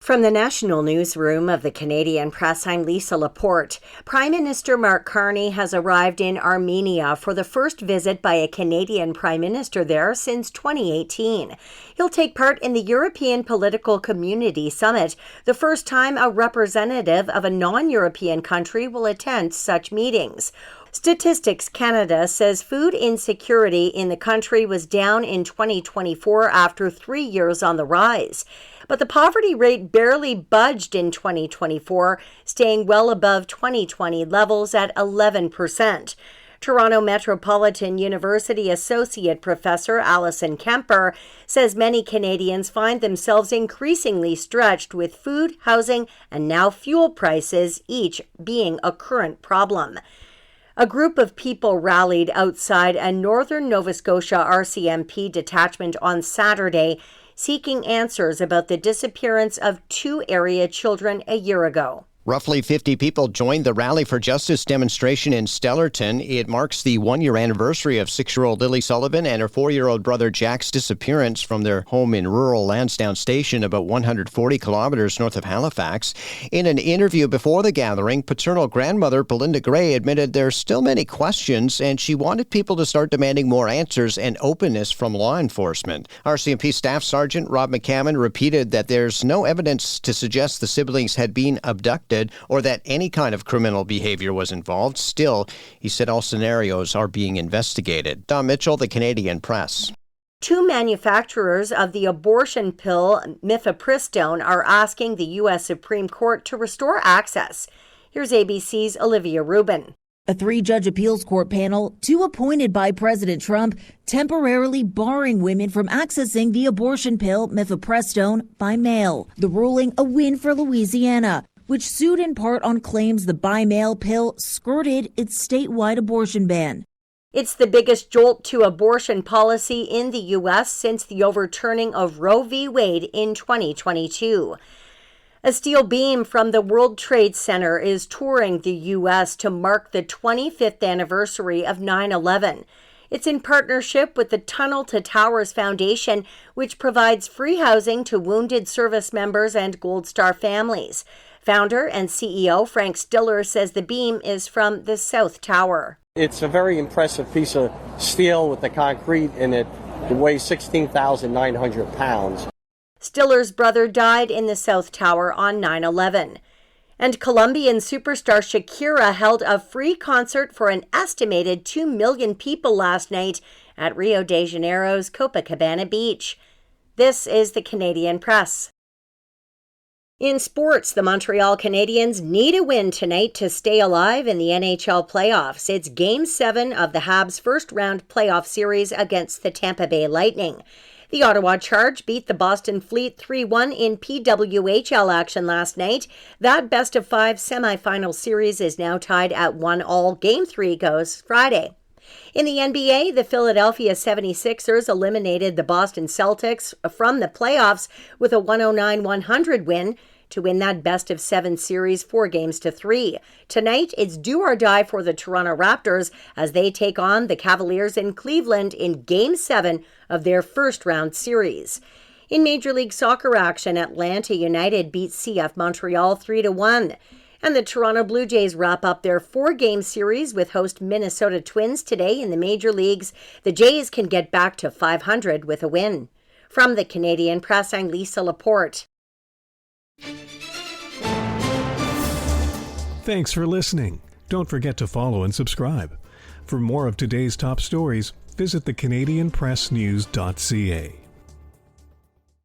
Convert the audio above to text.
From the National Newsroom of the Canadian Press, I'm Lisa Laporte. Prime Minister Mark Carney has arrived in Armenia for the first visit by a Canadian Prime Minister there since 2018. He'll take part in the European Political Community Summit, the first time a representative of a non-European country will attend such meetings. Statistics Canada says food insecurity in the country was down in 2024 after 3 years on the rise. But the poverty rate barely budged in 2024, staying well above 2020 levels at 11%. Toronto Metropolitan University Associate Professor Alison Kemper says many Canadians find themselves increasingly stretched with food, housing, and now fuel prices, each being a current problem. A group of people rallied outside a northern Nova Scotia RCMP detachment on Saturday, seeking answers about the disappearance of 2 area children a year ago. Roughly 50 people joined the Rally for Justice demonstration in Stellarton. It marks the 1-year anniversary of 6-year-old Lily Sullivan and her 4-year-old brother Jack's disappearance from their home in rural Lansdowne Station, about 140 kilometers north of Halifax. In an interview before the gathering, paternal grandmother Belinda Gray admitted there's still many questions, and she wanted people to start demanding more answers and openness from law enforcement. RCMP Staff Sergeant Rob McCammon repeated that there's no evidence to suggest the siblings had been abducted or that any kind of criminal behavior was involved. Still, he said all scenarios are being investigated. Don Mitchell, the Canadian Press. 2 manufacturers of the abortion pill mifepristone are asking the U.S. Supreme Court to restore access. Here's ABC's Olivia Rubin. A 3-judge appeals court panel, 2 appointed by President Trump, temporarily barring women from accessing the abortion pill mifepristone by mail. The ruling a win for Louisiana, which sued in part on claims the by-mail pill skirted its statewide abortion ban. It's the biggest jolt to abortion policy in the U.S. since the overturning of Roe v. Wade in 2022. A steel beam from the World Trade Center is touring the U.S. to mark the 25th anniversary of 9/11. It's in partnership with the Tunnel to Towers Foundation, which provides free housing to wounded service members and Gold Star families. Founder and CEO Frank Stiller says the beam is from the South Tower. It's a very impressive piece of steel with the concrete in it. It weighs 16,900 pounds. Stiller's brother died in the South Tower on 9/11. And Colombian superstar Shakira held a free concert for an estimated 2 million people last night at Rio de Janeiro's Copacabana Beach. This is the Canadian Press. In sports, the Montreal Canadiens need a win tonight to stay alive in the NHL playoffs. It's Game 7 of the Habs' first-round playoff series against the Tampa Bay Lightning. The Ottawa Charge beat the Boston Fleet 3-1 in PWHL action last night. That best-of-5 semifinal series is now tied at 1-1. Game 3 goes Friday. In the NBA, the Philadelphia 76ers eliminated the Boston Celtics from the playoffs with a 109-100 win to win that best-of-7 series 4-3. Tonight, it's do or die for the Toronto Raptors as they take on the Cavaliers in Cleveland in Game 7 of their first-round series. In Major League Soccer action, Atlanta United beat CF Montreal 3-1. And the Toronto Blue Jays wrap up their 4-game series with host Minnesota Twins today in the major leagues. The Jays can get back to 500 with a win. From the Canadian Press, I'm Lisa Laporte. Thanks for listening. Don't forget to follow and subscribe. For more of today's top stories, visit thecanadianpressnews.ca.